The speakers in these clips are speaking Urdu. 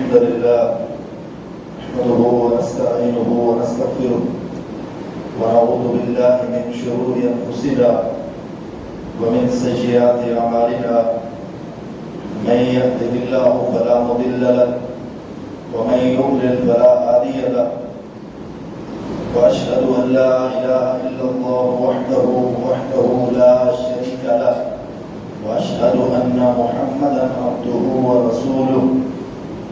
الحمد لله نحمده ونستعينه ونستغفره ونعوذ بالله من شرور أنفسنا ومن سيئات أعمالنا من يهده الله فلا مضل له ومن يضلل فلا هادي له وأشهد أن لا إله إلا الله وحده لا شريك له وأشهد أن محمدا عبده ورسوله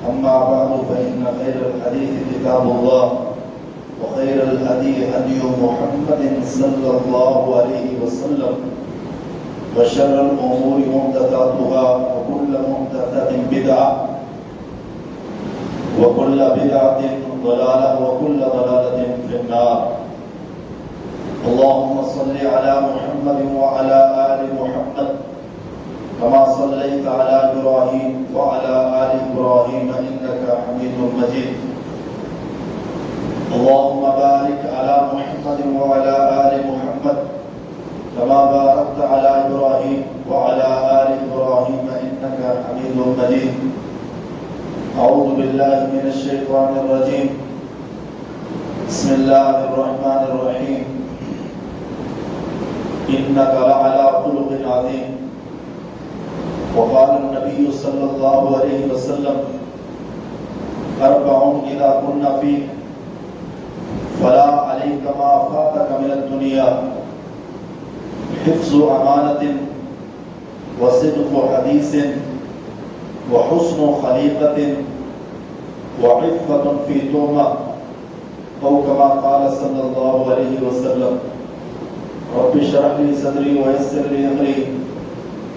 أما بعد فإن خير الحديث كتاب الله وخير الهدي هدي محمد صلى الله عليه وسلم وشر الأمور محدثاتها وكل محدثة بدعة وكل بدعة ضلالة وكل ضلالة في النار. اللهم صل على محمد وعلى آل محمد كما صليت على إبراهيم وعلى آل إبراهيم إنك حميد مجيد. اللهم بارك على محمد وعلى آل محمد كما باركت على إبراهيم وعلى آل إبراهيم إنك حميد مجيد. أعوذ بالله من الشيطان الرجيم. بسم الله الرحمن الرحيم. إنك لعلى خلق عظيم. وقال النبي صلى الله عليه وسلم أربع إذا كنا فيك فلا عليك ما فاتك من الدنيا حفظ أمانة وصدق حديث وحسن خليقة وعفة في تومة أو كما قال صلى الله عليه وسلم. رب اشرح لي صدري ويسر لي أمري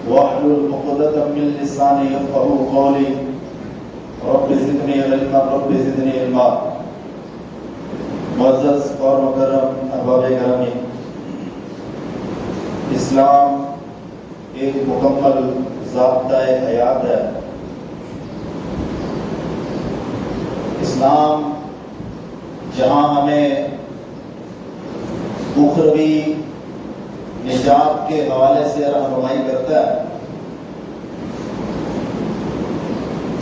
واحلل عقدة من لساني يفقهوا قولي رب زدني علما رب زدني علما. معزز اور مکرم احباب گرامی، اسلام ایک مکمل ضابطۂ حیات ہے. اسلام جہاں ہمیں اخروی نجات کے حوالے سے رہنمائی کرتا ہے،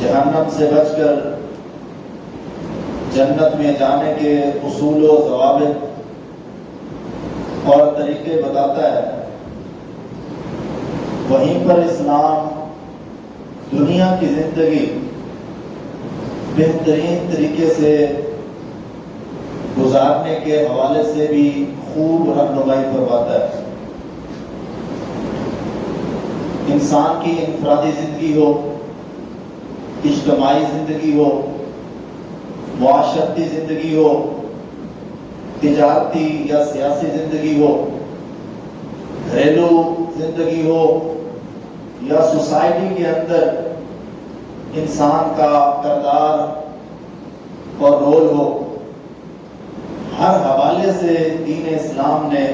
جہنم سے بچ کر جنت میں جانے کے اصول و ضوابط اور طریقے بتاتا ہے، وہیں پر اسلام دنیا کی زندگی بہترین طریقے سے گزارنے کے حوالے سے بھی خوب رہنمائی فرماتا ہے. انسان کی انفرادی زندگی ہو، اجتماعی زندگی ہو، معاشرتی زندگی ہو، تجارتی یا سیاسی زندگی ہو، گھریلو زندگی ہو یا سوسائٹی کے اندر انسان کا کردار اور رول ہو، ہر حوالے سے دین اسلام نے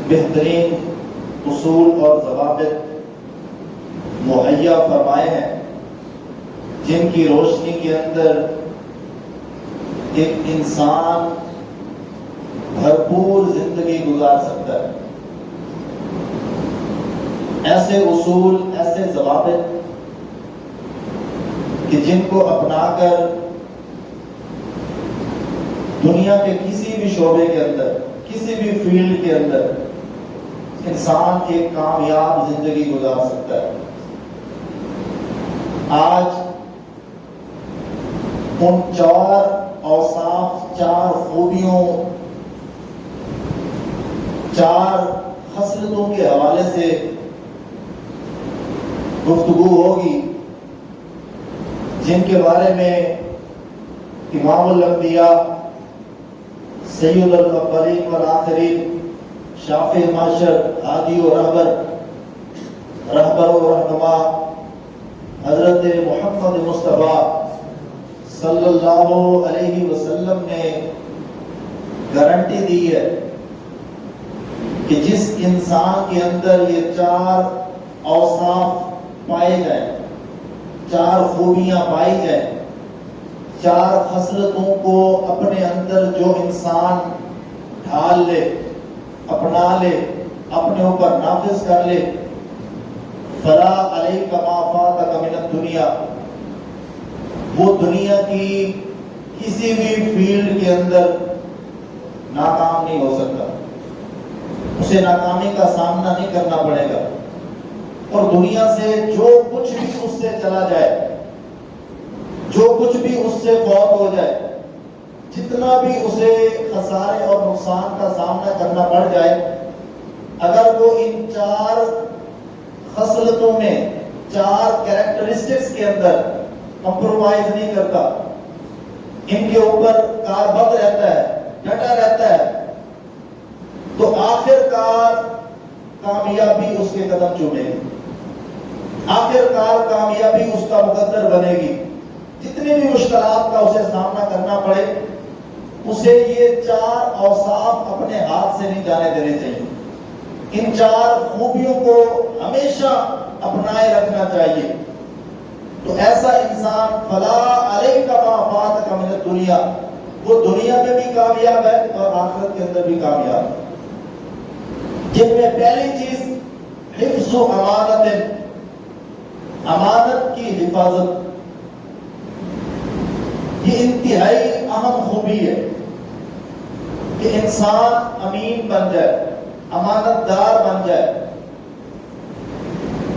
بہترین اصول اور ضوابط مہیا فرمائے ہیں، جن کی روشنی کے اندر ایک انسان بھرپور زندگی گزار سکتا ہے. ایسے اصول، ایسے ضوابط کہ جن کو اپنا کر دنیا کے کسی بھی شعبے کے اندر، کسی بھی فیلڈ کے اندر انسان ایک کامیاب زندگی گزار سکتا ہے. آج ان 4 اوصاف، 4 خوبیوں، 4 خصلتوں کے حوالے سے گفتگو ہوگی، جن کے بارے میں امام الانبیاء، سید الاولین والآخرین، شافع معاشر، ہادی و رہبر و رہنما حضرت محمد مصطفیٰ صلی اللہ علیہ وسلم نے گارنٹی دی ہے کہ جس انسان کے اندر یہ 4 اوصاف پائے جائیں، 4 خوبیاں پائی جائیں، 4 خصلتوں کو اپنے اندر جو انسان ڈھال لے، اپنا لے، اپنے اوپر نافذ کر لے، فلا علیک ما فاتک من الدنیا، وہ دنیا کی کسی بھی فیلڈ کے اندر ناکام نہیں ہو سکتا، اسے ناکامی کا سامنا نہیں کرنا پڑے گا، اور دنیا سے جو کچھ بھی اس سے چلا جائے، جو کچھ بھی اس سے فوت ہو جائے، جتنا بھی اسے خسارے اور نقصان کا سامنا کرنا پڑ جائے، اگر وہ ان 4 خصلتوں میں، 4 کیریکٹرسٹکس کے اندر کمپرومائز نہیں کرتا، ان کے اوپر کاربند رہتا ہے، ڈٹا رہتا ہے، تو آخر کار کامیابی اس کے قدم چومے گی، آخر کار کامیابی اس کا مقدر بنے گی۔ جتنی بھی مشکلات کا اسے سامنا کرنا پڑے، اسے یہ 4 اوصاف اپنے ہاتھ سے نہیں جانے دینے چاہیے، ان 4 خوبیوں کو ہمیشہ اپنائے رکھنا چاہیے۔ تو ایسا انسان فلا علیک ما فاتک من الدنیا، وہ دنیا میں بھی کامیاب ہے اور آخرت کے اندر بھی کامیاب ہے۔ جن میں پہلی چیز حفظ و امانت، امانت کی حفاظت، یہ انتہائی اہم خوبی ہے کہ انسان امین بن جائے، امانت دار بن جائے،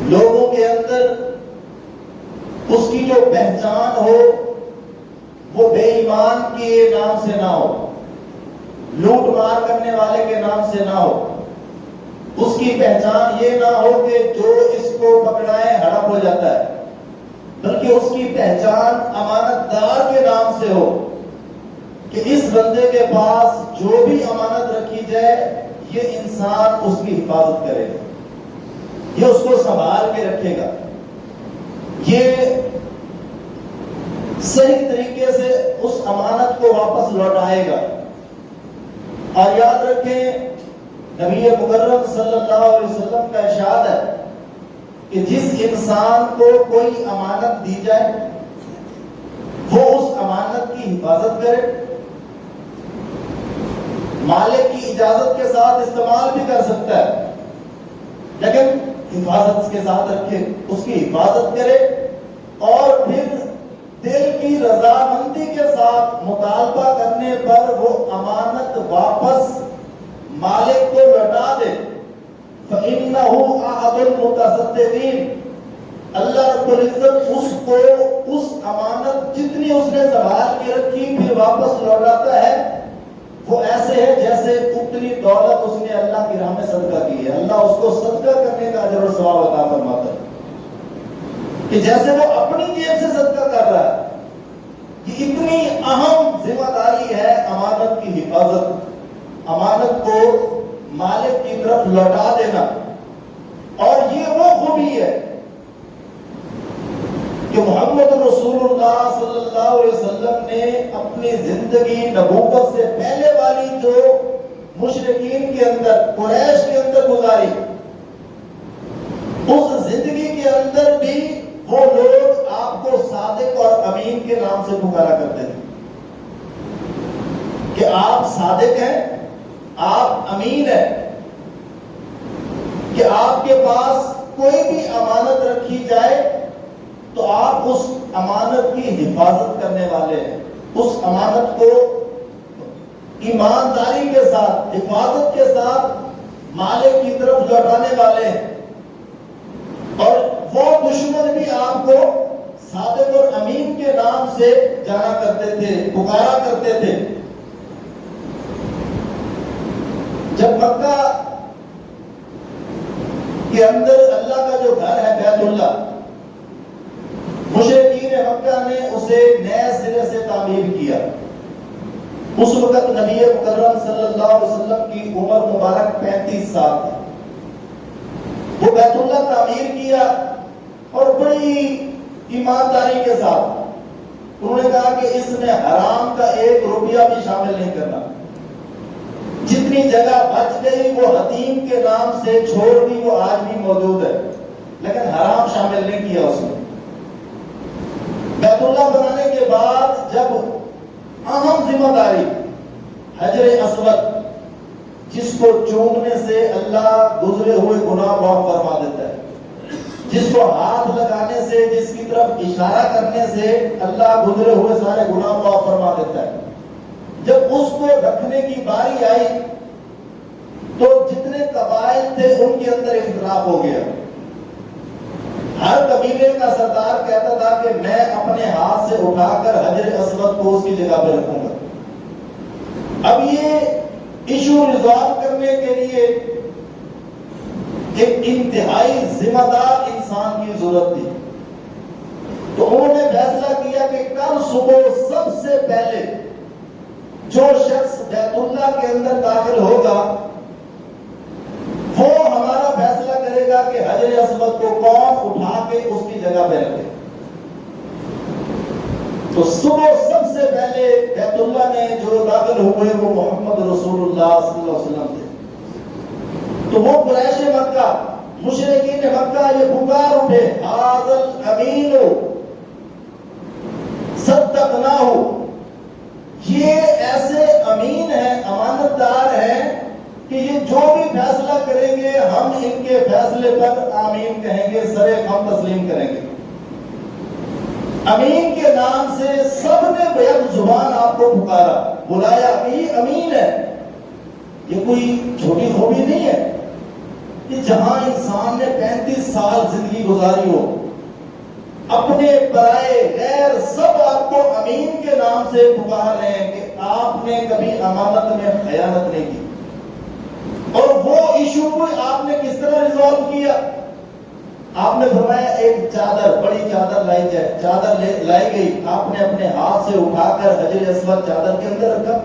لوگوں کے اندر اس کی جو پہچان ہو وہ بے ایمان کے نام سے نہ ہو، لوٹ مار کرنے والے کے نام سے نہ ہو، اس کی پہچان یہ نہ ہو کہ جو اس کو پکڑائے ہڑپ ہو جاتا ہے، بلکہ اس کی پہچان امانت دار کے نام سے ہو کہ اس بندے کے پاس جو بھی امانت رکھی جائے یہ انسان اس کی حفاظت کرے گا، یہ اس کو سنبھال کے رکھے گا، یہ صحیح طریقے سے اس امانت کو واپس لوٹائے گا۔ اور یاد رکھیں نبی مکرم صلی اللہ علیہ وسلم کا ارشاد ہے کہ جس انسان کو کوئی امانت دی جائے وہ اس امانت کی حفاظت کرے، مالک کی اجازت کے ساتھ استعمال بھی کر سکتا ہے لیکن حفاظت کے ساتھ رکھے، اس کی حفاظت کرے، اور پھر دل کی رضامندی کے ساتھ مطالبہ کرنے پر وہ امانت واپس مالک کو لوٹا دے۔ فَإِنَّهُ أَحَدُ الْمُتَصَدِّقِينَ، اللہ رب العزت اس کو اس امانت جتنی اس نے سنبھال کے رکھی پھر واپس لوٹاتا ہے، وہ ایسے ہے جیسے اتنی دولت اس نے اللہ کی راہ میں صدقہ کی ہے، اللہ اس کو صدقہ کرنے کا اجر و ثواب عطا فرماتا ہے کہ جیسے وہ اپنی جیب سے صدقہ کر رہا ہے۔ یہ اتنی اہم ذمہ داری ہے امانت کی حفاظت، امانت کو مالک کی طرف لوٹا دینا، اور یہ وہ خوبی ہے کہ محمد رسول اللہ صلی اللہ علیہ وسلم نے اپنی زندگی نبوت سے پہلے والی جو مشرکین کے اندر، قریش کے اندر گزاری، اس زندگی کے اندر بھی وہ لوگ آپ کو صادق اور امین کے نام سے پکارا کرتے تھے کہ آپ صادق ہیں، آپ امین ہیں، کہ آپ کے پاس کوئی بھی امانت رکھی جائے تو آپ اس امانت کی حفاظت کرنے والے ہیں، اس امانت کو ایمانداری کے ساتھ، حفاظت کے ساتھ مالک کی طرف لوٹانے والے ہیں۔ اور وہ دشمن بھی آپ کو صادق اور امین کے نام سے جانا کرتے تھے، پکارا کرتے تھے۔ جب مکہ کے اندر اللہ کا جو گھر ہے بیت اللہ، مشرکین مکہ نے اسے نئے سرے سے تعمیر کیا۔ اس وقت نبی مکرم صلی اللہ علیہ وسلم کی عمر مبارک 35 سال تھی۔ وہ بیت اللہ تعمیر کیا اور بڑی ایمانداری کے ساتھ انہوں نے کہا کہ اس میں حرام کا 1 روپیہ بھی شامل نہیں کرنا، جتنی جگہ بچ گئی وہ حتیم کے نام سے چھوڑ دی، وہ آج بھی موجود ہے، لیکن حرام شامل نہیں کیا اس میں۔ بیت اللہ بنانے کے بعد جب اہم ذمہ داری حجر اسود، جس کو چومنے سے اللہ گزرے ہوئے گناہ معاف فرما دیتا ہے، جس کو ہاتھ لگانے سے، جس کی طرف اشارہ کرنے سے اللہ گزرے ہوئے سارے گناہ معاف فرما دیتا ہے، جب اس کو رکھنے کی باری آئی تو جتنے قبائل تھے ان کے اندر اختلاف ہو گیا۔ ہر قبیلے کا سردار کہتا تھا کہ میں اپنے ہاتھ سے اٹھا کر حجر اسود کو اس کی جگہ پہ رکھوں گا۔ اب یہ ایشو ریزالو کرنے کے لیے ایک انتہائی ذمہ دار انسان کی ضرورت تھی، تو انہوں نے فیصلہ کیا کہ کل صبح سب سے پہلے جو شخص بیت اللہ کے اندر داخل ہوگا وہ ہمارا فیصلہ کرے گا کہ حجر اسود کو کون اٹھا کے اس کی جگہ پہ رکھے۔ تو صبح سب سے پہلے بیت اللہ میں جو داخل ہوئے وہ محمد رسول اللہ صلی اللہ علیہ وسلم تھے۔ تو وہ قریش مکہ، مشرکین مکہ یہ پکار اٹھے، ھذا الامین صدقناہ، یہ ایسے امین ہیں، امانت دار ہیں کہ یہ جو بھی فیصلہ کریں گے ہم ان کے فیصلے پر آمین کہیں گے، سر خم تسلیم کریں گے۔ امین کے نام سے سب نے بیک زبان آپ کو پکارا، بلایا کہ یہ امین ہے۔ یہ کوئی چھوٹی خوبی نہیں ہے کہ جہاں انسان نے 35 سال زندگی گزاری ہو، اپنے پرائے غیر سب آپ کو امین کے نام سے پکار رہے ہیں کہ آپ نے کبھی امانت میں خیانت نہیں کی۔ اور وہ ایشو کو آپ نے کس طرح ریزالو کیا؟ آپ نے فرمایا ایک چادر، بڑی چادر لائی جائے، چادر لائی گئی، آپ نے اپنے ہاتھ سے اٹھا کر حجر اسود چادر کے اندر رکھا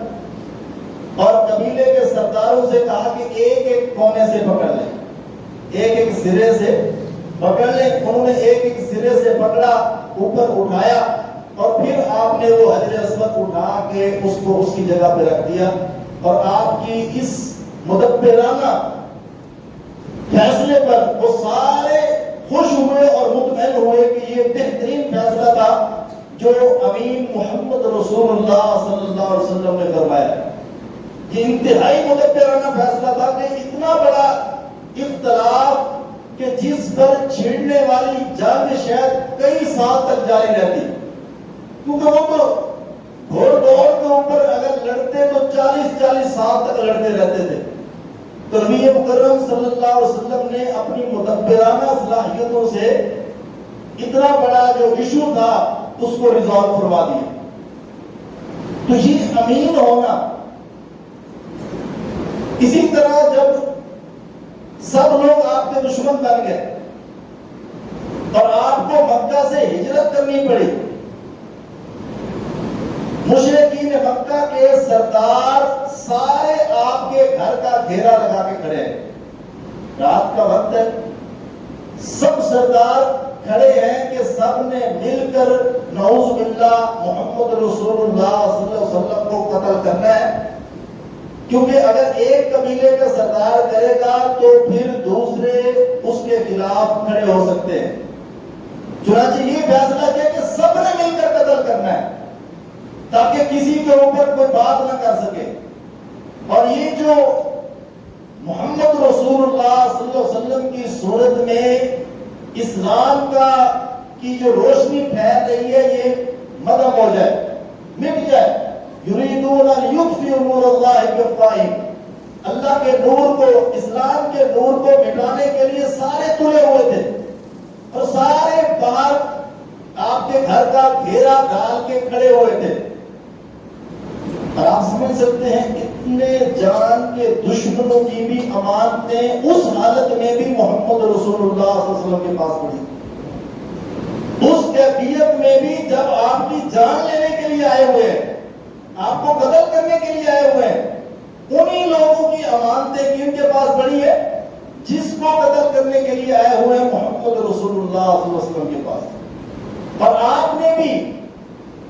اور قبیلے کے سرداروں سے کہا کہ ایک ایک کونے سے پکڑ لیں، ایک ایک سرے سے پکڑ لیں۔ انہوں نے ایک ایک سرے سے پکڑا، اوپر اٹھایا اور پھر آپ نے وہ حجر اسود اٹھا کے اس کو اس کی جگہ پہ رکھ دیا۔ اور آپ کی اس مدبرانہ فیصلے پر وہ سارے خوش ہوئے اور مطمئن ہوئے کہ یہ بہترین فیصلہ تھا جو امین محمد رسول اللہ صلی اللہ علیہ وسلم نے فرمایا۔ یہ انتہائی مدبرانہ فیصلہ تھا کہ اتنا بڑا اختلاف کہ جس پر چھڑنے والی جنگ شاید کئی سال تک جاری رہتی، کیونکہ وہ تو گھوڑ دوڑ کے اوپر اگر لڑتے تو 40 سال تک لڑتے رہتے تھے۔ تو نبی مکرم صلی اللہ علیہ وسلم نے اپنی مدبرانہ صلاحیتوں سے اتنا بڑا جو ایشو تھا اس کو ریزالو فرما دیا۔ تو یہ امین ہونا، اسی طرح جب سب لوگ آپ کے دشمن بن گئے اور آپ کو مکہ سے ہجرت کرنی پڑی، مشرکین مکہ کے سردار سارے آپ کے گھر کا گھیرا لگا کے کھڑے ہیں، رات کا وقت ہے، سب سردار کھڑے ہیں کہ سب نے مل کر نعوذ باللہ محمد رسول اللہ صلی اللہ علیہ وسلم کو قتل کرنا ہے، کیونکہ اگر ایک قبیلے کا سردار کرے گا تو پھر دوسرے اس کے خلاف کھڑے ہو سکتے ہیں۔ چنانچہ یہ فیصلہ کیا کہ سب نے مل کر قتل کرنا ہے تاکہ کسی کے اوپر کوئی بات نہ کر سکے۔ اور یہ جو محمد رسول اللہ صلی اللہ علیہ وسلم کی صورت میں اسلام کی جو روشنی پھیل رہی ہے یہ مدھم ہو جائے، مٹ جائے۔ یریدون ان یطفئوا نور اللہ بافواہہم، اللہ کے نور کو، اسلام کے نور کو مٹانے کے لیے سارے تلے ہوئے تھے اور سارے باہر آپ کے گھر کا گھیرا ڈال کے کھڑے ہوئے تھے۔ اور آپ سمجھ سکتے ہیں اتنے جان کے دشمنوں کی بھی امانتیں اس حالت میں بھی محمد رسول اللہ صلی اللہ علیہ وسلم کے پاس پڑی، اس کیفیت میں بھی جب آپ کی جان لینے کے لیے آئے ہوئے ہیں، آپ کو قتل کرنے کے لیے آئے ہوئے ہیں، انہی لوگوں کی امانتیں کن کے پاس پڑی ہے؟ جس کو قتل کرنے کے لیے آئے ہوئے ہیں محمد رسول اللہ صلی اللہ علیہ وسلم کے پاس۔ اور آپ نے بھی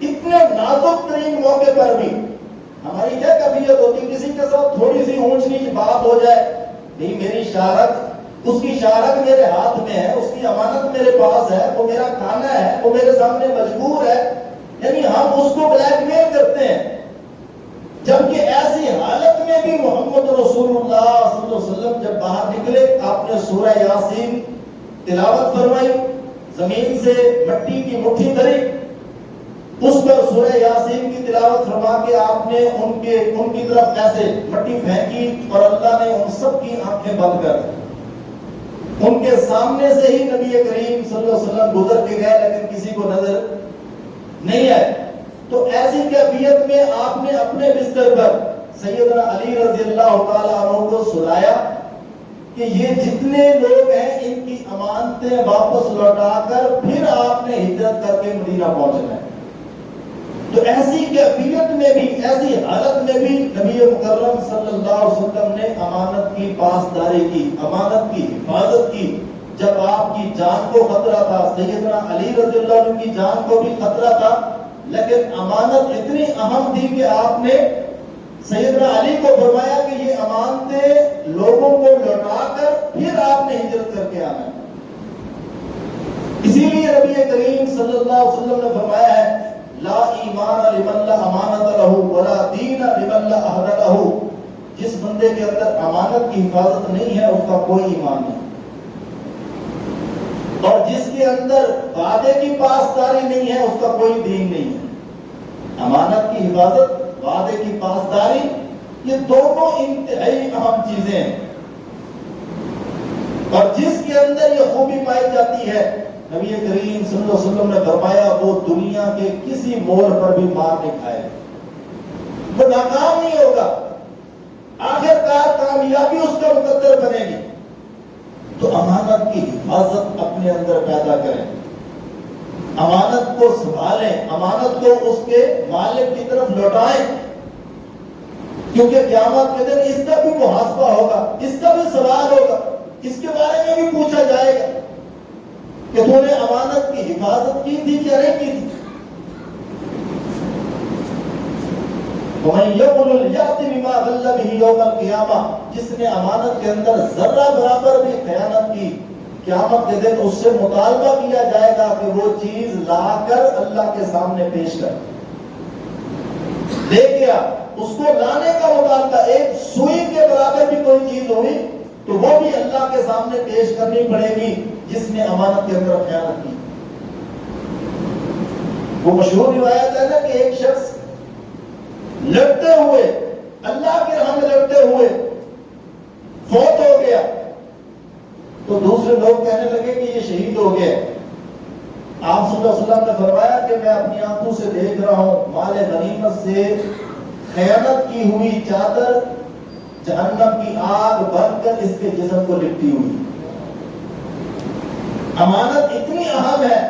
اتنے نازک ترین موقع پر بھی، ہماری کیا کیفیت ہوتی، کسی کے ساتھ تھوڑی سی اونچ نیچ بات ہو جائے، نہیں میری شہرت، اس کی شہرت میرے ہاتھ میں ہے، اس کی امانت میرے پاس ہے، وہ میرا کھانا ہے، وہ میرے سامنے مجبور ہے، یعنی ہم اس کو بلیک میل کرتے ہیں۔ جبکہ ایسی حالت میں بھی محمد رسول اللہ صلی اللہ علیہ وسلم جب باہر نکلے، آپ نے سورہ یاسین تلاوت فرمائی، زمین سے مٹی کی مٹھی دری، اس پر سورہ یاسین کی تلاوت فرما کے آپ نے ان کی طرف ایسے مٹی پھینکی اور اللہ نے ان سب کی آنکھیں بند کر دی۔ ان کے سامنے سے ہی نبی کریم صلی اللہ علیہ وسلم گزر کے گئے لیکن کسی کو نظر نہیں آئے۔ تو ایسی کیفیت میں آپ نے اپنے بستر پر سیدنا علی رضی اللہ تعالیٰ عنہ کو سلایا کہ یہ جتنے لوگ ہیں ان کی امانتیں واپس لوٹا کر پھر آپ نے ہجرت کر کے مدینہ پہنچنا ہے۔ تو ایسی کیفیت میں بھی، ایسی حالت میں بھی نبی مکرم صلی اللہ علیہ وسلم نے امانت کی پاسداری کی، امانت کی حفاظت کی۔ جب آپ کی جان کو خطرہ تھا، سیدنا علی رضی اللہ عنہ کی جان کو بھی خطرہ تھا، لیکن امانت اتنی اہم تھی کہ آپ نے سیدنا علی کو فرمایا کہ یہ امانتیں لوگوں کو لوٹا کر پھر آپ نے ہجرت کر کے آنا ہے۔ اسی لیے نبی کریم صلی اللہ علیہ وسلم نے فرمایا ہے لا ایمان لمن لا امانت لہ ولا دین لمن لا عہد لہ، جس بندے کے اندر امانت کی حفاظت نہیں ہے اس کا کوئی ایمان نہیں، اور جس کے اندر وعدے کی پاسداری نہیں ہے اس کا کوئی دین نہیں ہے۔ امانت کی حفاظت، وعدے کی پاسداری، یہ دونوں انتہائی اہم چیزیں ہیں، اور جس کے اندر یہ خوبی پائی جاتی ہے نبی کریم صلی اللہ علیہ وسلم نے فرمایا وہ دنیا کے کسی موڑ پر بھی مار نہیں کھائے، وہ ناکام نہیں ہوگا، آخر کار کامیابی اس کا مقدر بنے گی۔ تو امانت کی حفاظت اپنے اندر پیدا کریں، امانت کو سنبھالیں، امانت کو اس کے مالک کی طرف لوٹائیں، کیونکہ قیامت کے دن اس کا بھی محاسبہ ہوگا، اس کا بھی سوال ہوگا، اس کے بارے میں بھی پوچھا جائے گا کہ تو نے امانت کی حفاظت کی تھی کیا نہیں کی تھی۔ وَمَن يَقُلُ يَأْتِ بِمَا غَلَّ بِهِ يَوْمَ الْقِيَامَةِ، جس نے امانت کے اندر ذرہ برابر بھی خیانت کی، قیامت کے دن اس سے مطالبہ کیا جائے گا کہ وہ چیز لا کر اللہ کے سامنے پیش کر، لے گیا، اس کو لانے کا مطالبہ، ایک سوئی کے برابر بھی کوئی چیز ہوئی تو وہ بھی اللہ کے سامنے پیش کرنی پڑے گی جس نے امانت کے اندر خیانت کی۔ وہ مشہور روایت ہے نا کہ ایک شخص لڑتے ہوئے، اللہ کے راہ میں لڑتے ہوئے فوت ہو گیا، تو دوسرے لوگ کہنے لگے کہ یہ شہید ہو گیا۔ آپ صلی اللہ علیہ وسلم نے فرمایا کہ میں اپنی آنکھوں سے دیکھ رہا ہوں مال غنیمت سے خیانت کی ہوئی چادر جہنم کی آگ بن کر اس کے جسم کو لپٹی ہوئی۔ امانت اتنی اہم ہے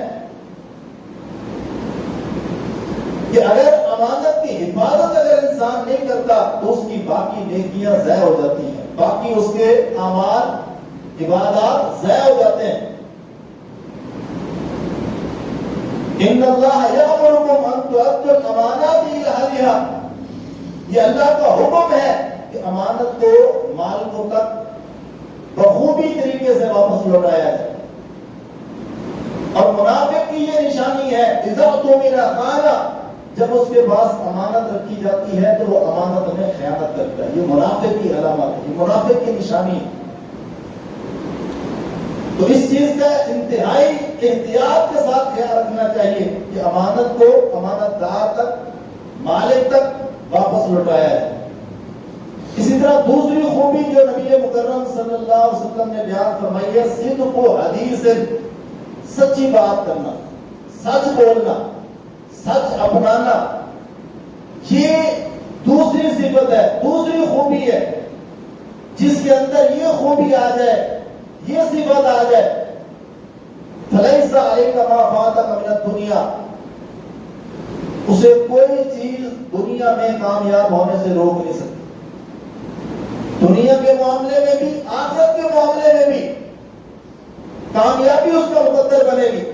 کہ اگر امانت کی حفاظت اگر انسان نہیں کرتا تو اس کی باقی نیکیاں ضائع ہو جاتی ہیں، باقی اس کے اعمال عبادات ضائع ہو جاتے ہیں۔ ان اللہ یأمرکم ان تؤدوا الامانات الی اہلھا، یہ اللہ کا حکم ہے کہ امانت کو مالکوں تک بخوبی طریقے سے واپس لوٹایا جائے۔ اور منافق کی یہ نشانی ہے اذا اؤتمن خان، جب اس کے پاس امانت رکھی جاتی ہے تو وہ امانت میں خیانت کرتا ہے۔ یہ منافق کی علامت ہے، یہ منافق کی نشانی ہے۔ تو اس چیز کا انتہائی احتیاط کے ساتھ خیال رکھنا چاہیے کہ امانت کو امانت دار تک، مالک تک واپس لوٹایا ہے۔ اسی طرح دوسری خوبی جو نبی مکرم صلی اللہ علیہ وسلم نے بیان فرمائی ہے صدق و حدیث، سچی بات کرنا، سچ بولنا، سچ اپنانا، یہ دوسری صفت ہے، دوسری خوبی ہے۔ جس کے اندر یہ خوبی آ جائے، یہ صفت آ جائے، فَلَيْسَ عَلَيْكَ مَا فَاتَكَ مِنَ الدُّنْيَا، اسے کوئی چیز دنیا میں کامیاب ہونے سے روک نہیں سکتی، دنیا کے معاملے میں بھی، آخرت کے معاملے میں بھی کامیابی اس کا مقدر بنے گی۔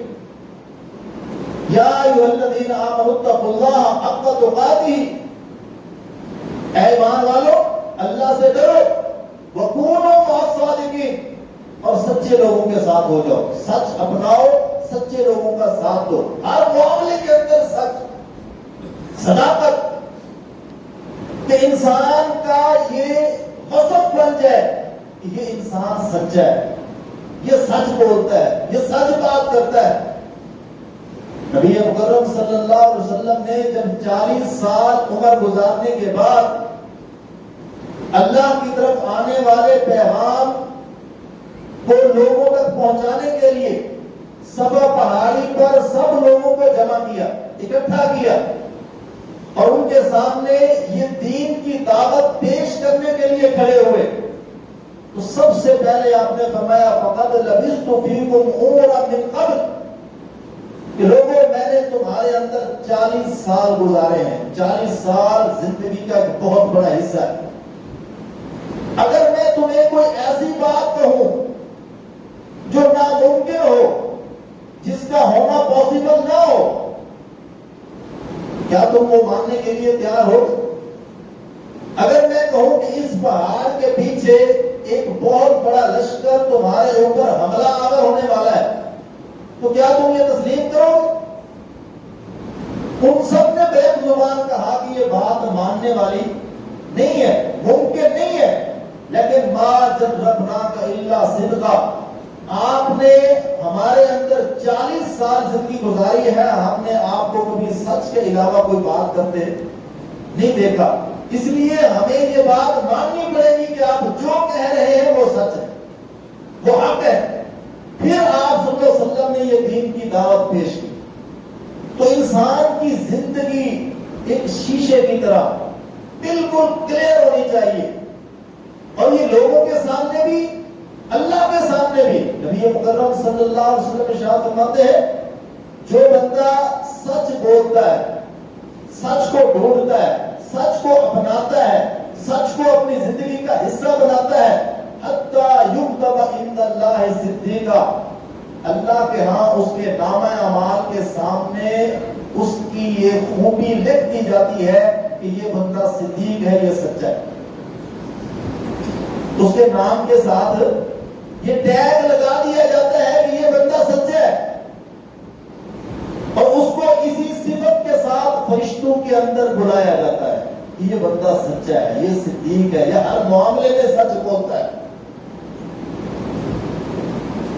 یا ایھا الذین آمنوا اتقوا اللہ حق تقاتہ، اے ایمان والو اللہ سے ڈرو، وکونوا مع الصادقین، اور سچے لوگوں کے ساتھ ہو جاؤ، سچ اپناؤ، سچے لوگوں کا ساتھ دو، ہر معاملے کے اندر سچ، صداقت، کہ انسان کا یہ وصف بن جائے کہ یہ انسان سچا ہے، یہ سچ بولتا ہے، یہ سچ بات کرتا ہے۔ نبی مکرم صلی اللہ علیہ وسلم نے جب 40 سال عمر گزارنے کے بعد اللہ کی طرف آنے والے پیغام کو لوگوں تک پہنچانے کے لیے صفا پہاڑی پر سب لوگوں کو جمع کیا، اکٹھا کیا، اور ان کے سامنے یہ دین کی دعوت پیش کرنے کے لیے کھڑے ہوئے، تو سب سے پہلے آپ نے فرمایا فقد لبثت فیکم عمرا من قبل، کہ لوگوں میں نے تمہارے اندر 40 سال گزارے ہیں۔ 40 سال زندگی کا ایک بہت بڑا حصہ ہے۔ اگر میں تمہیں کوئی ایسی بات کہوں جو ناممکن ہو، جس کا ہونا پاسبل نہ ہو، کیا تم وہ ماننے کے لیے تیار ہو؟ اگر میں کہوں کہ اس پہاڑ کے پیچھے ایک بہت بڑا لشکر تمہارے اوپر حملہ آور ہونے والا ہے، تو کیا تم یہ تسلیم کرو؟ ان سب نے بیک زبان کہا کہ یہ بات ماننے والی نہیں ہے، ممکن نہیں ہے، لیکن ما جربناک الا صدقا، آپ نے ہمارے اندر 40 سال زندگی گزاری ہے، ہم نے آپ کو کبھی سچ کے علاوہ کوئی بات کرتے نہیں دیکھا، اس لیے ہمیں یہ بات ماننی پڑے گی کہ آپ جو کہہ رہے ہیں وہ سچ ہے، وہ حق ہے۔ پھر آپ صلی اللہ علیہ وسلم نے یہ دین کی دعوت پیش کی۔ تو انسان کی زندگی ایک شیشے کی طرح بالکل کلیئر ہونی چاہیے، اور یہ لوگوں کے سامنے بھی، اللہ کے سامنے بھی۔ نبی مکرم صلی اللہ علیہ وسلم ارشاد فرماتے ہیں جو بندہ سچ بولتا ہے، سچ کو ڈھونڈتا ہے، سچ کو اپناتا ہے، سچ کو اپنی زندگی کا حصہ بناتا ہے، حتی یکتب عند اللہ صدیقا، اللہ کے ہاں اس کے نامہ اعمال کے سامنے اس کی یہ خوبی لکھ دی جاتی ہے کہ یہ بندہ صدیق ہے، یہ سچا ہے۔ اس کے نام کے ساتھ یہ ٹیگ لگا دیا جاتا ہے کہ یہ بندہ سچا ہے، اور اس کو اسی صفت کے ساتھ فرشتوں کے اندر بلایا جاتا ہے کہ یہ بندہ سچا ہے، یہ صدیق ہے، یہ ہر معاملے میں سچ بولتا ہے،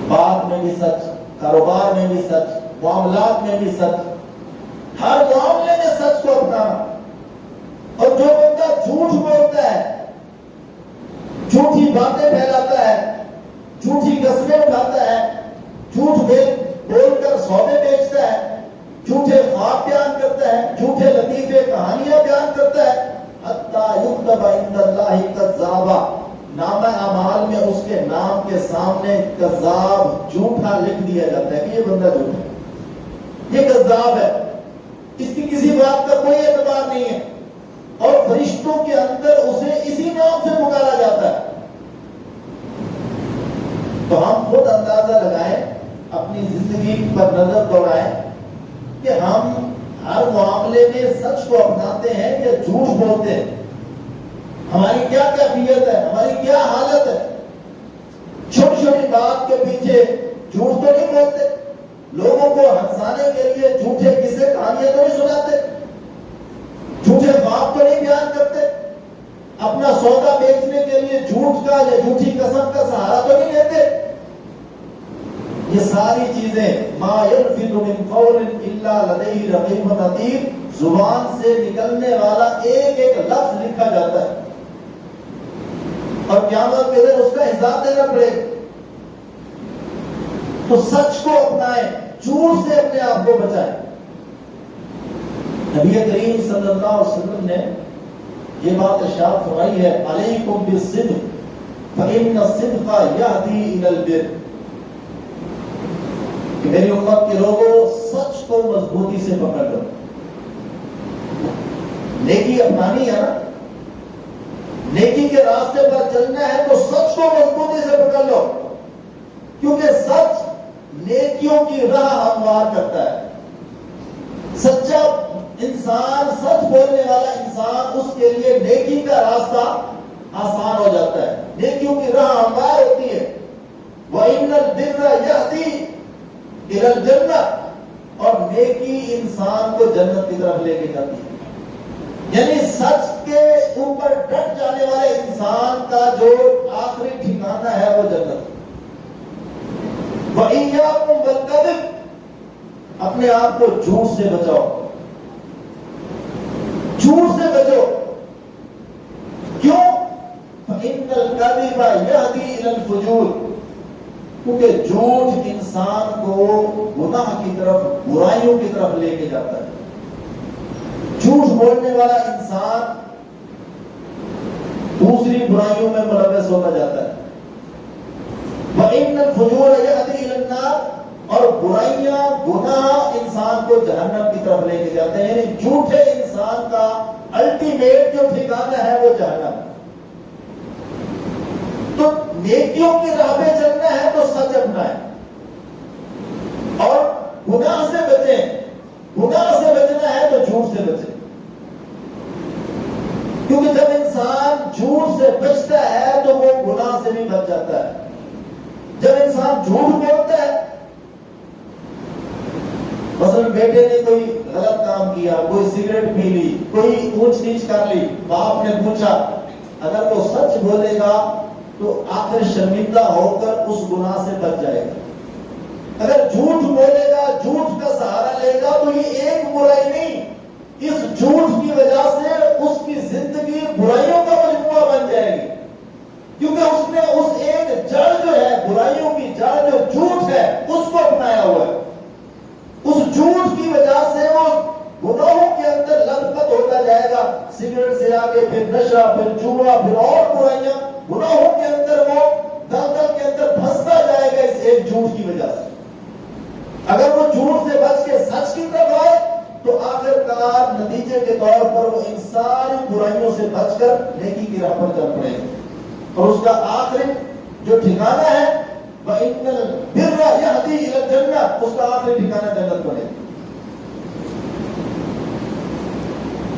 بات میں بھی سچ، کاروبار میں بھی سچ، معاملات میں بھی سچ، ہر معاملے میں سچ کو اپنانا۔ اور جو بندہ جھوٹ بولتا ہے، جھوٹی باتیں پھیلاتا ہے، جھوٹی قسمیں اٹھاتا ہے، جھوٹ بول کر سودے بیچتا ہے، جھوٹے خواب بیان کرتا ہے، جھوٹے لطیفے کہانیاں بیان کرتا ہے، حتی یکتب عند اللہ کذابا، نامہ اعمال میں اس کے نام کے سامنے کذاب، جھوٹا لکھ دیا جاتا ہے کہ یہ بندہ جھوٹا ہے، یہ کذاب ہے، اس کی کسی بات کا کوئی اعتبار نہیں ہے، اور فرشتوں کے اندر اسے اسی نام سے پکارا جاتا ہے۔ تو ہم خود اندازہ لگائیں، اپنی زندگی پر نظر دوڑائیں کہ ہم ہر معاملے میں سچ کو اپناتے ہیں یا جھوٹ بولتے ہیں، ہماری کیا کیفیت ہے، ہماری کیا حالت ہے۔ چھوٹی چھوٹی بات کے پیچھے جھوٹ تو نہیں بولتے، لوگوں کو ہنسانے کے لیے جھوٹے قصے کہانیاں تو نہیں سناتے، جھوٹے خواب تو نہیں بیان کرتے، اپنا سودا بیچنے کے لیے جھوٹ کا یا جھوٹی قسم کا سہارا تو نہیں لیتے۔ یہ ساری چیزیں ما یلفظ من قول الا لدیہ رقیب عتید، زبان سے نکلنے والا ایک ایک لفظ لکھا جاتا ہے، اور قیامت کے دن اس کا حساب دینا پڑے گا۔ تو سچ کو اپنائیں، جھوٹ سے اپنے آپ کو بچائیں۔ نبی کریم صلی اللہ علیہ وسلم نے یہ بات ارشاد فرمائی ہے علیکم بالصدق فإن الصدق یہدی الی البر، کہ میری امت کے لوگوں سچ کو مضبوطی سے پکڑ لو، نیکی اپنانی ہے نا، نیکی کے راستے پر چلنا ہے تو سچ کو مضبوطی سے پکڑ لو، کیونکہ سچ نیکیوں کی راہ ہموار کرتا ہے۔ سچا انسان، سچ بولنے والا انسان، اس کے لیے نیکی کا راستہ آسان ہو جاتا ہے، نیکیوں کی راہ ہموار ہوتی ہے۔ وَإِنَّ الْبِرَّ يَهْدِي إِلَى الْجَنَّةِ، اور نیکی انسان کو جنت کی طرف لے کے جاتی ہے۔ یعنی سچ کے اوپر ڈٹ جانے والے انسان کا جو آخری ٹھکانہ ہے وہ جنت۔ اپنے آپ کو جھوٹ سے بچاؤ، جھوٹ سے بچو. کیوں؟ فَإِنَّ الْكَذِبَ يَهْدِي إِلَى الْفُجُورِ، کیونکہ جھوٹ انسان کو گناہ کی طرف، برائیوں کی طرف لے کے جاتا ہے. جھوٹ بولنے والا انسان دوسری برائیوں میں ملوث ہوتا جاتا ہے. وَإِنَّ الْفُجُورَ يَهْدِي إِلَى النَّارِ، اور برائیاں، گناہ انسان کو جہنم کی طرف لے کے جاتے ہیں. یعنی جھوٹے انسان کا الٹیمیٹ جو ٹھکانہ ہے وہ جہنم. تو نیکیوں کی راہ پہ چلنا ہے تو سچ اپنا ہے، اور گناہ سے بچیں. گناہ سے بچنا ہے تو جھوٹ سے بچیں، کیونکہ جب انسان جھوٹ سے بچتا ہے تو وہ گناہ سے بھی بچ جاتا ہے. جب انسان جھوٹ بولتا ہے، مثلا بیٹے نے کوئی غلط کام کیا، کوئی سگریٹ پی لی، کوئی اونچ نیچ کر لی، باپ نے پوچھا، اگر وہ سچ بولے گا تو آخر شرمندہ ہو کر اس گناہ سے بچ جائے گا. اگر جھوٹ بولے گا، جھوٹ کا سہارا لے گا، تو یہ ایک برائی نہیں، اس جھوٹ کی وجہ سے اس کی زندگی برائیوں کا مجموعہ بن جائے گی. کیونکہ اس نے اس ایک جڑ جو ہے، برائیوں کی جڑ جو جھوٹ ہے، اس کو اپنایا ہوا ہے. اس جھوٹ کی وجہ سے وہ گناہوں کے اندر لت پت ہوتا جائے گا. سگریٹ سے آگے پھر نشہ، پھر جوا، پھر اور برائیاں، گناہوں کے اندر وہ دلدل کے اندر پھنستا جائے گا اس ایک جھوٹ کی وجہ سے. اگر وہ جھوٹ سے بچ کے سچ کی طرف آئے تو آخر کار نتیجے کے طور پر وہ ان ساری برائیوں سے بچ کر نیکی کی راہ پر چل پڑے گا، اور اس کا آخری جو ٹھکانہ ہے وَإِنَّ الْبِرَّ يَهْدِي إِلَى الْجَنَّةِ، اس کا آخری ٹھکانہ جنت بنے.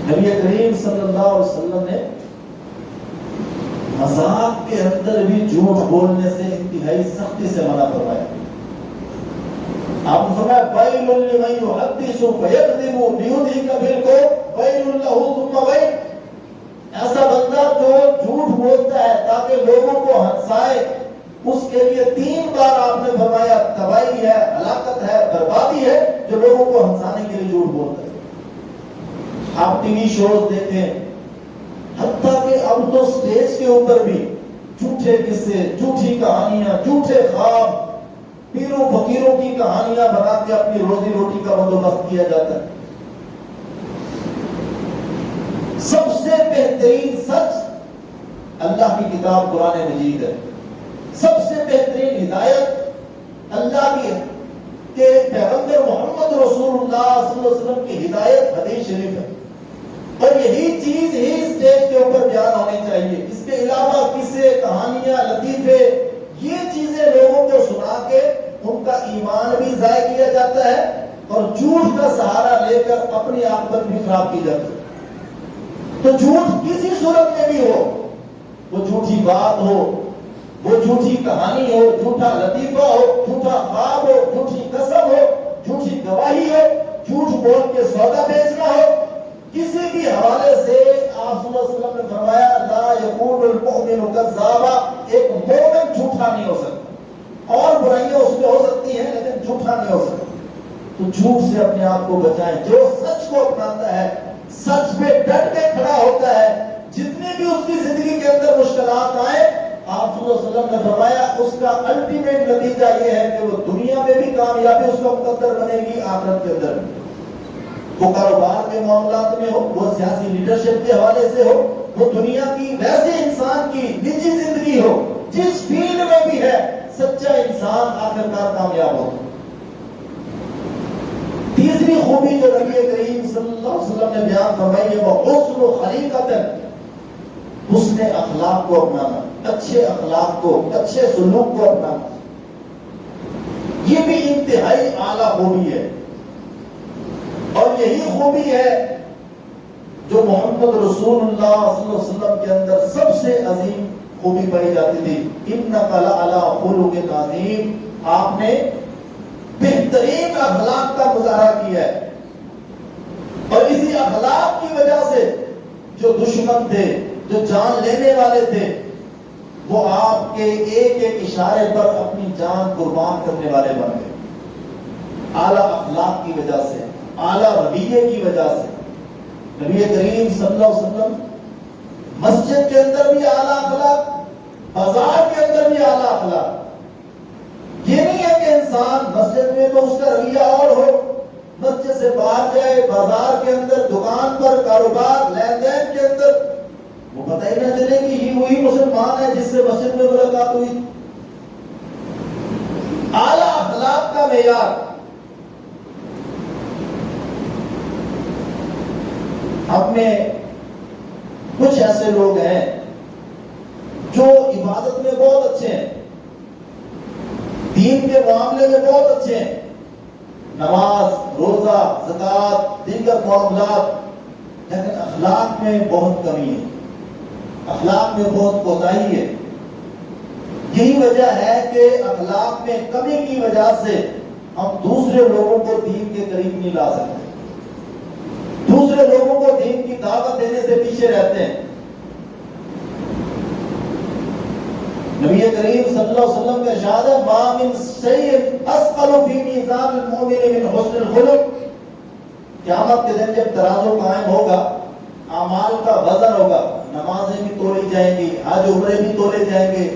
نبی کریم صلی اللہ علیہ وسلم نے مذاق کے اندر بھی جھوٹ بولنے سے انتہائی سختی سے منع فرمایا. آپ نے فرمایا وَيْلٌ لِمَن يُحَدِّثُ فَيَكْذِبُ لِيُدْحِكَ بِالْكُذْبِ وَيْلٌ لَهُ ثُمَّ وَيْلٌ. ایسا بندہ جو جھوٹ بولتا ہے تاکہ لوگوں کو ہنسائے، اس کے لیے 3 بار آپ نے فرمایا تباہی ہے، ہلاکت ہے، بربادی ہے جو لوگوں کو ہنسانے کے لیے جھوٹ بولتا ہے. آپ ٹی وی شوز دیکھیں، حتیٰ کہ اب تو سٹیج کے اوپر بھی جھوٹے قصے، جھوٹی کہانیاں، جھوٹے خواب، پیروں فقیروں کی کہانیاں بنا کے اپنی روزی روٹی کا بندوبست کیا جاتا ہے. سب سے بہترین سچ اللہ کی کتاب قرآن مجید ہے. سب سے بہترین ہدایت اللہ کی کہ پیغمبر محمد رسول اللہ صلی اللہ علیہ وسلم کی ہدایت حدیث شریف ہے، اور یہی چیز ہی اسٹیج کے اوپر بیان ہونی چاہیے. اس کے علاوہ قصے، کہانیاں، لطیفے، یہ چیزیں لوگوں کو سنا کے ان کا ایمان بھی ضائع کیا جاتا ہے، اور جھوٹ کا سہارا لے کر اپنی عاقبت بھی خراب کی جاتی ہے. تو جھوٹ کسی صورت میں بھی ہو، وہ جھوٹی بات ہو، وہ جھوٹی کہانی ہو، جھوٹا لطیفہ ہو، جھوٹا خواب ہو، جھوٹی قسم ہو، جھوٹی گواہی ہو، جھوٹ بول کے سودا بیچنا ہو، کسی بھی حوالے سے آپ صلی اللہ علیہ وسلم نے فرمایا لا یکون المؤمن کذابا، ایک مومن جھوٹا نہیں ہو سکتا. اور برائیاں اس میں ہو سکتی ہیں لیکن جھوٹا نہیں ہو سکتا. تو جھوٹ سے اپنے آپ کو بچائیں. جو سچ کو اپناتا ہے، سچ پہ ڈٹ کے کھڑا ہوتا ہے، جتنی بھی اس کی زندگی کے اندر مشکلات آئے، آپ صلی اللہ علیہ وسلم نے فرمایا اس کا الٹیمیٹ نتیجہ یہ ہے کہ وہ دنیا میں بھی کامیابی اس کا مقدر بنے گی، آخرت کے اندر. وہ کاروبار کے معاملات میں ہو، وہ سیاسی لیڈرشپ کے حوالے سے ہو، وہ دنیا کی ویسے انسان کی نجی زندگی ہو، جس فیلڈ میں بھی ہے، سچا انسان آخرکار کامیاب ہو. تیسری خوبی جو نبی کریم صلی اللہ علیہ وسلم نے بیان فرمائی ہے وہ حسن خلیقت، حسن اخلاق کو اپنانا، اچھے اخلاق کو، اچھے سلوک کو اپنانا. یہ بھی انتہائی اعلیٰ خوبی ہے، اور یہی خوبی ہے جو محمد رسول اللہ صلی اللہ علیہ وسلم کے اندر سب سے عظیم خوبی پائی جاتی تھی. انک لعلی خلق عظیم، آپ نے بہترین اخلاق کا مظاہرہ کیا ہے، اور اسی اخلاق کی وجہ سے جو دشمن تھے، جو جان لینے والے تھے، وہ آپ کے ایک ایک اشارے پر اپنی جان قربان کرنے والے بن گئے. اعلیٰ اخلاق کی وجہ سے، اعلیٰ رویے کی وجہ سے۔ نبی کریم صلی اللہ علیہ وسلم مسجد کے اندر بھی اعلیٰ اخلاق، بازار کے اندر بھی اعلیٰ اخلاق۔ یہ نہیں ہے کہ انسان مسجد میں تو اس کا رویہ اور ہو، مسجد سے باہر جائے، بازار کے اندر، دکان پر، کاروبار، لین دین کے اندر وہ پتہ ہی نہ چلے کہ یہ وہی مسلمان ہے جس سے مسجد میں ملاقات ہوئی۔ اعلیٰ اخلاق کا معیار۔ ہم میں کچھ ایسے لوگ ہیں جو عبادت میں بہت اچھے ہیں، دین کے معاملے میں بہت اچھے ہیں، نماز، روزہ، زکوٰۃ، دیگر معاملات، لیکن اخلاق میں بہت کمی ہے، اخلاق میں بہت کوتاہی ہے۔ یہی وجہ ہے کہ اخلاق میں کمی کی وجہ سے ہم دوسرے لوگوں کو دین کے قریب نہیں لا سکتے، دوسرے لوگوں کو دین کی دعوت دینے سے پیچھے رہتے ہیں۔ نبی کریم صلی اللہ علیہ وسلم کا ارشاد ہے ما من شیء اثقل فی میزان المؤمن من حسن الخلق۔ قیامت کے دن جب ترازو قائم ہوگا، اعمال کا وزن ہوگا، نمازیں بھی تولی جائیں گی، حج عمرے بھی تولے جائیں گے،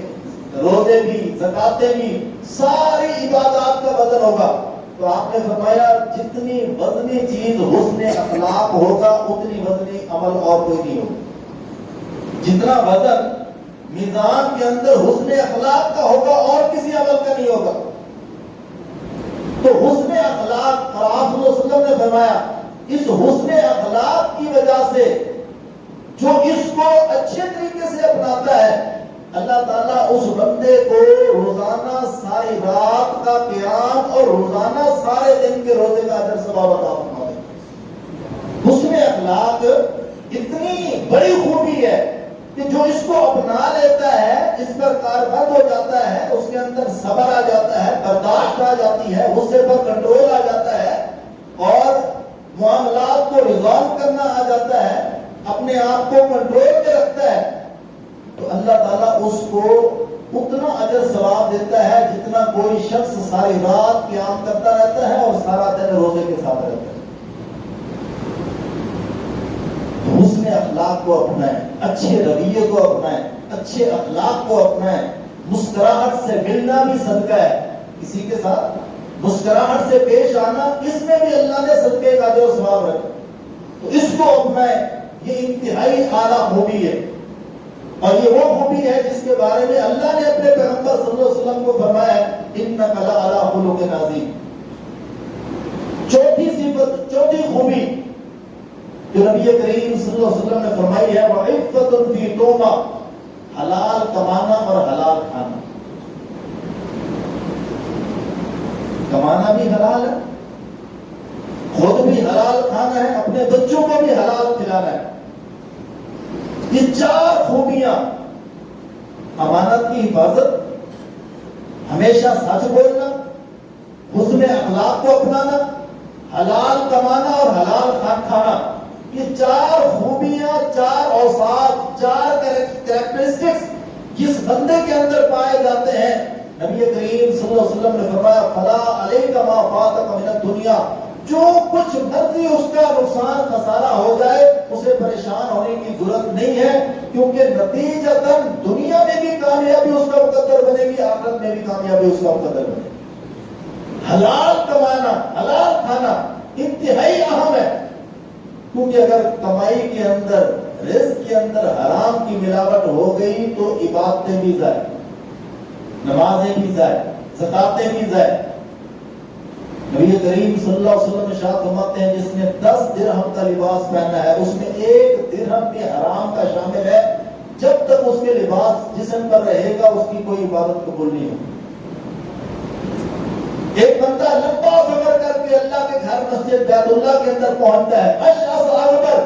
روزے بھی، زکاتیں بھی، ساری عبادات کا وزن ہوگا۔ تو آپ نے فرمایا جتنی وزنی چیز حسن اخلاق ہوگا اتنی وزنی عمل اور کوئی نہیں ہوگا۔ جتنا وزن میزان کے اندر حسن اخلاق کا ہوگا اور کسی عمل کا نہیں ہوگا۔ تو حسن اخلاق، اور آپ صلی اللہ علیہ وسلم نے فرمایا اس حسن اخلاق کی وجہ سے جو اس کو اچھے طریقے سے اپناتا ہے، اللہ تعالیٰ اس بندے کو روزانہ ساری رات کا قیام اور روزانہ سارے دن کے روزے کا اجر ثواب عطا فرما دے۔ حسن اخلاق اتنی بڑی خوبی ہے کہ جو اس کو اپنا لیتا ہے، اس پر کاربند ہو جاتا ہے، اس کے اندر صبر آ جاتا ہے، برداشت آ جاتی ہے، غصے پر کنٹرول آ جاتا ہے، اور معاملات کو ریزالو کرنا آ جاتا ہے، اپنے آپ کو کنٹرول میں رکھتا ہے، تو اللہ تعالیٰ اس کو اتنا اجر ثواب دیتا ہے جتنا کوئی شخص ساری رات قیام کرتا رہتا ہے اور سارا دن روزے کے ساتھ رہتا ہے۔ تو حسن اخلاق کو اپنائیں، اچھے رویے کو اپنائیں، اچھے اخلاق کو اپنائیں۔ مسکراہٹ سے ملنا بھی صدقہ ہے، کسی کے ساتھ مسکراہٹ سے پیش آنا، اس میں بھی اللہ نے صدقے کا جو ثواب رکھا، تو اس کو اپنائیں۔ یہ انتہائی اعلیٰ خوبی ہے، اور یہ وہ خوبی ہے جس کے بارے میں اللہ نے اپنے پیغمبر صلی اللہ علیہ وسلم کو فرمایا ہے انک لعلی خلق عظیم۔ چوتھی صفت، چوتھی خوبی جو نبی کریم صلی اللہ علیہ وسلم نے فرمائی ہے وعفۃ فی توبہ، حلال کمانا اور حلال کھانا۔ کمانا بھی حلال ہے، خود بھی حلال کھانا ہے، اپنے بچوں کو بھی حلال کھلانا ہے۔ یہ چار خوبیاں، امانت کی حفاظت، ہمیشہ سچ بولنا، حسن اخلاق کو اپنانا، حلال کمانا اور حلال کھانا، یہ چار خوبیاں، چار اوصاف، چار کریکٹرسٹکس جس بندے کے اندر پائے جاتے ہیں، نبی کریم صلی اللہ علیہ وسلم نے فرمایا فلا علیک ما فاتک من الدنیا، جو کچھ مرضی اس کا نقصان خسارہ ہو جائے اسے پریشان ہونے کی ضرورت نہیں ہے، کیونکہ نتیجتاً دنیا میں بھی کامیابی اس کا مقدر بنے گی، آخرت میں بھی کامیابی اس کا مقدر بنے گی۔ حلال کمانا، حلال کھانا انتہائی اہم ہے، کیونکہ اگر کمائی کے اندر، رزق کے اندر حرام کی ملاوٹ ہو گئی تو عبادتیں بھی ضائع، نمازیں بھی ضائع، زکاتیں بھی ضائع۔ نبی کریم صلی اللہ علیہ وسلم ارشاد فرماتے ہیں جس نے 10 درہم کا لباس پہنا ہے اس میں 1 درہم بھی حرام کا شامل ہے، جب تک اس کے لباس جسم پر رہے گا اس کی کوئی عبادت قبول نہیں ہوگی۔ ایک بندہ لمبا سفر کر کے اللہ کے گھر مسجد بیت اللہ کے اندر پہنچتا ہے، اشعث اغبر،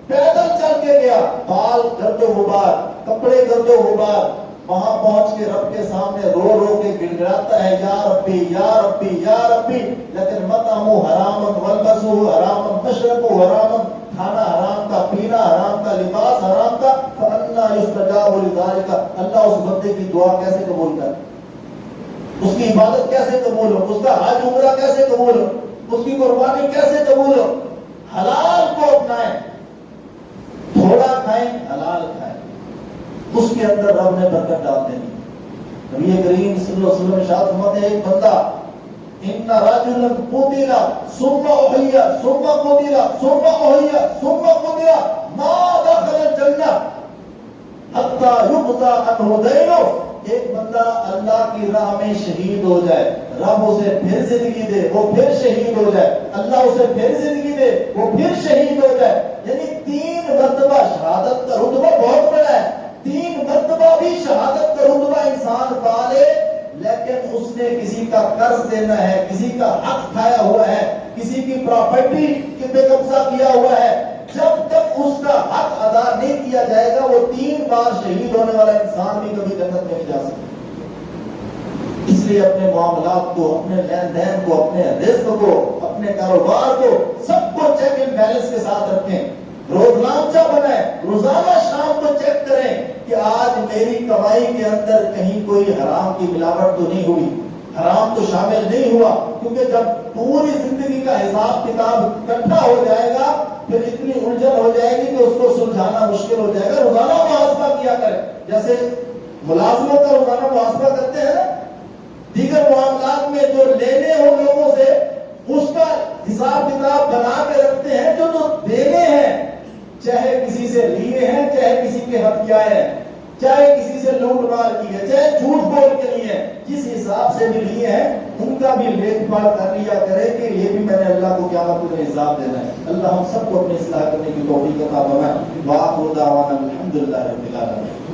پیدل چل کے گیا، بال گرد و غبار، کپڑے گرد و غبار، وہاں پہنچ کے رب کے سامنے رو رو کے گڑگڑاتا ہے یا ربی یا ربی یا ربی، لیکن مطعمہ حرام والبسہ حرام مشربہ حرام، کھانا حرام کا، پینا حرام کا، لباس حرام کا، فَأَنَّىٰ يُسْتَجَابُ لِذَٰلِكَ، اللہ اس بندے کی دعا کیسے قبول کرے؟ اس کی عبادت کیسے قبول ہو، اس کا حج عمرہ کیسے قبول ہو، اس کی قربانی کیسے قبول ہو؟ حلال کو اپنائیں، تھوڑا کھائیں حلال کھائیں، اس کے اندر رب نے برکت ڈال دینی۔ نبی کریم صلی اللہ علیہ وسلم ارشاد فرماتے ہیں ایک بندہ ان رجلا قتل ثم احيى ثم قتل ثم احيى ثم قتل ما دخل الجنہ حتى يقضى عنه دینه، ایک بندہ اللہ کی راہ میں شہید ہو جائے، رب اسے پھر زندگی دے، وہ پھر شہید ہو جائے، اللہ اسے پھر زندگی دے، وہ پھر شہید ہو جائے، یعنی 3 مرتبہ شہادت کا رتبہ بہت بڑا ہے، 3 مرتبہ بھی شہادت کا رتبہ انسان پا لے، لیکن اس نے کسی کا قرض دینا ہے، کسی کا حق کھایا ہوا ہے، کسی کی پراپرٹی پہ قبضہ کیا ہوا ہے، جب تک اس کا حق ادا نہیں کیا جائے گا وہ 3 بار شہید ہونے والا انسان بھی کبھی جنت میں نہیں جا سکتا۔ اس لیے اپنے معاملات کو، اپنے لین دین کو، اپنے رزق کو، اپنے کاروبار کو، سب کو چیک اینڈ بیلنس کے ساتھ رکھیں، روزانہ بنائیں، روزانہ شام کو چیک کریں کہ آج میری کمائی کے اندر کہیں کوئی حرام کی ملاوٹ تو نہیں ہوئی، حرام تو شامل نہیں ہوا، کیونکہ جب پوری زندگی کا حساب کتاب اکٹھا ہو جائے گا پھر اتنی الجھن ہو جائے گی کہ اس کو سلجھانا مشکل ہو جائے گا۔ روزانہ محاسبہ کیا کریں، جیسے ملازموں کا روزانہ محاسبہ کرتے ہیں، دیگر معاملات میں جو لینے ہو لوگوں سے اس کا حساب کتاب بنا کے رکھتے ہیں، جو تو دینے ہیں چاہے کسی سے لیے ہیں، چاہے کسی کے ہتھیائے ہیں، چاہے کسی سے لوٹ مار کی ہے، چاہے جھوٹ بول کے لیے ہیں، جس حساب سے بھی لیے ہیں ان کا بھی لیکھ پاڑ کر لیا کرے کہ یہ بھی میں نے اللہ کو قیامت میں حساب دینا ہے۔ اللہ ہم سب کو اپنی اصلاح کرنے کی توفیق عطا فرمائے۔ وآخر دعوانا الحمدللہ رب العالمین۔